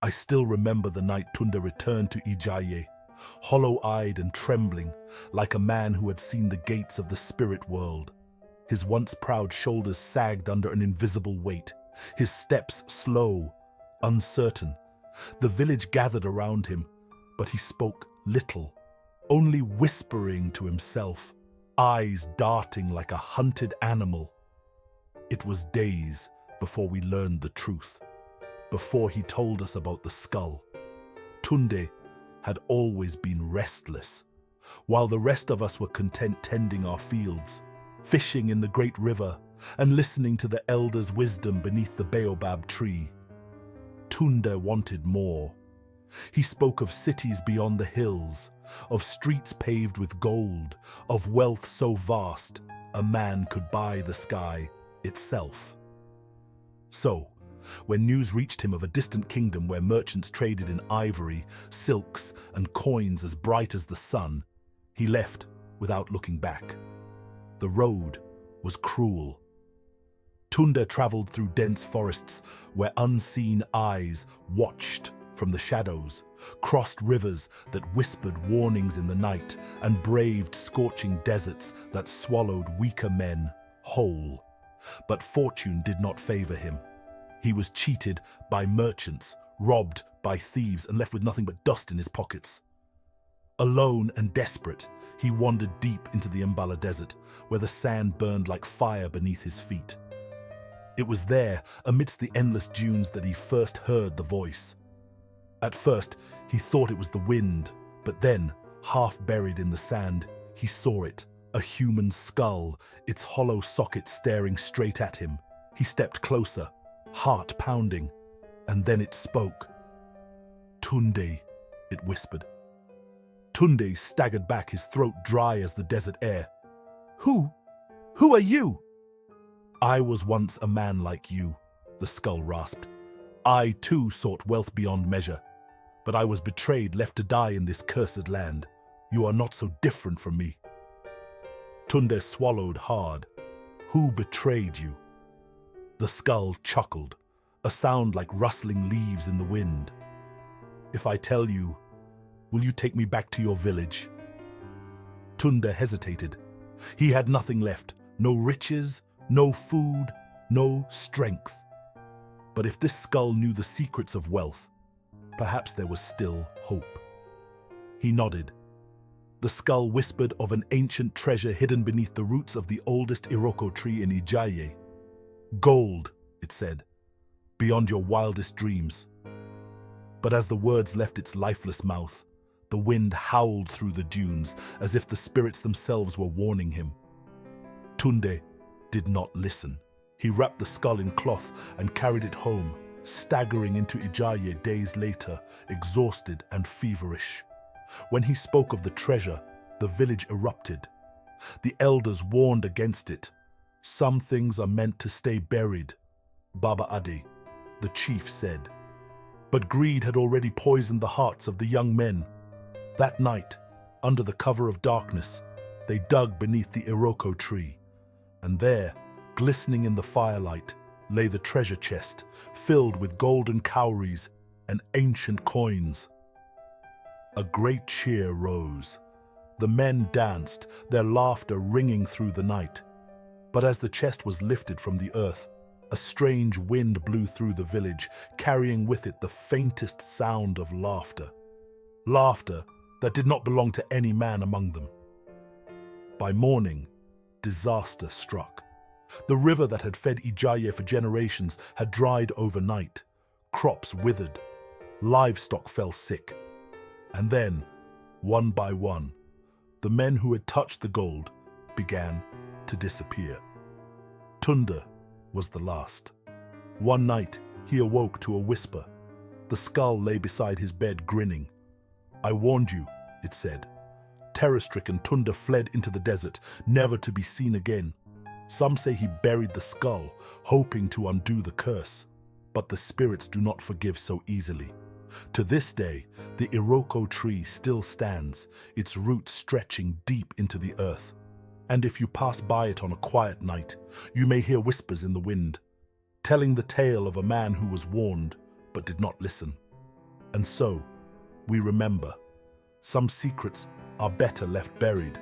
I still remember the night Tunda returned to Ijaye, hollow-eyed and trembling, like a man who had seen the gates of the spirit world. His once proud shoulders sagged under an invisible weight, his steps slow, uncertain. The village gathered around him, but he spoke little, only whispering to himself, eyes darting like a hunted animal. It was days before we learned the truth, before he told us about the skull. Tunde had always been restless, while the rest of us were content tending our fields, fishing in the great river, and listening to the elders' wisdom beneath the baobab tree. Tunde wanted more. He spoke of cities beyond the hills, of streets paved with gold, of wealth so vast a man could buy the sky itself. So, when news reached him of a distant kingdom where merchants traded in ivory, silks, and coins as bright as the sun, he left without looking back. The road was cruel. Tunde traveled through dense forests where unseen eyes watched from the shadows, crossed rivers that whispered warnings in the night, and braved scorching deserts that swallowed weaker men whole. But fortune did not favor him. He was cheated by merchants, robbed by thieves, and left with nothing but dust in his pockets. Alone and desperate, he wandered deep into the Mbala Desert, where the sand burned like fire beneath his feet. It was there, amidst the endless dunes, that he first heard the voice. At first, he thought it was the wind, but then, half buried in the sand, he saw it, a human skull, its hollow socket staring straight at him. He stepped closer, heart pounding, and then it spoke. "Tunde," it whispered. Tunde staggered back, his throat dry as the desert air. Who are you?" "I was once a man like you," the skull rasped. "I, too, sought wealth beyond measure. But I was betrayed, left to die in this cursed land. You are not so different from me." Tunde swallowed hard. "Who betrayed you?" The skull chuckled, a sound like rustling leaves in the wind. "If I tell you, will you take me back to your village?" Tunde hesitated. He had nothing left, no riches, no food, no strength. But if this skull knew the secrets of wealth, perhaps there was still hope. He nodded. The skull whispered of an ancient treasure hidden beneath the roots of the oldest Iroko tree in Ijaye. "Gold," it said, "beyond your wildest dreams." But as the words left its lifeless mouth, the wind howled through the dunes as if the spirits themselves were warning him. Tunde did not listen. He wrapped the skull in cloth and carried it home, staggering into Ijaye days later, exhausted and feverish. When he spoke of the treasure, the village erupted. The elders warned against it. "Some things are meant to stay buried," Baba Ade, the chief, said. But greed had already poisoned the hearts of the young men. That night, under the cover of darkness, they dug beneath the Iroko tree, and there, glistening in the firelight, lay the treasure chest, filled with golden cowries and ancient coins. A great cheer rose. The men danced, their laughter ringing through the night. But as the chest was lifted from the earth, a strange wind blew through the village, carrying with it the faintest sound of laughter. Laughter that did not belong to any man among them. By morning, disaster struck. The river that had fed Ijaye for generations had dried overnight. Crops withered. Livestock fell sick. And then, one by one, the men who had touched the gold began to disappear. Tunde was the last. One night, he awoke to a whisper. The skull lay beside his bed, grinning. "I warned you," it said. Terror-stricken, Tunde fled into the desert, never to be seen again. Some say he buried the skull, hoping to undo the curse. But the spirits do not forgive so easily. To this day, the Iroko tree still stands, its roots stretching deep into the earth. And if you pass by it on a quiet night, you may hear whispers in the wind, telling the tale of a man who was warned but did not listen. And so, we remember, some secrets are better left buried.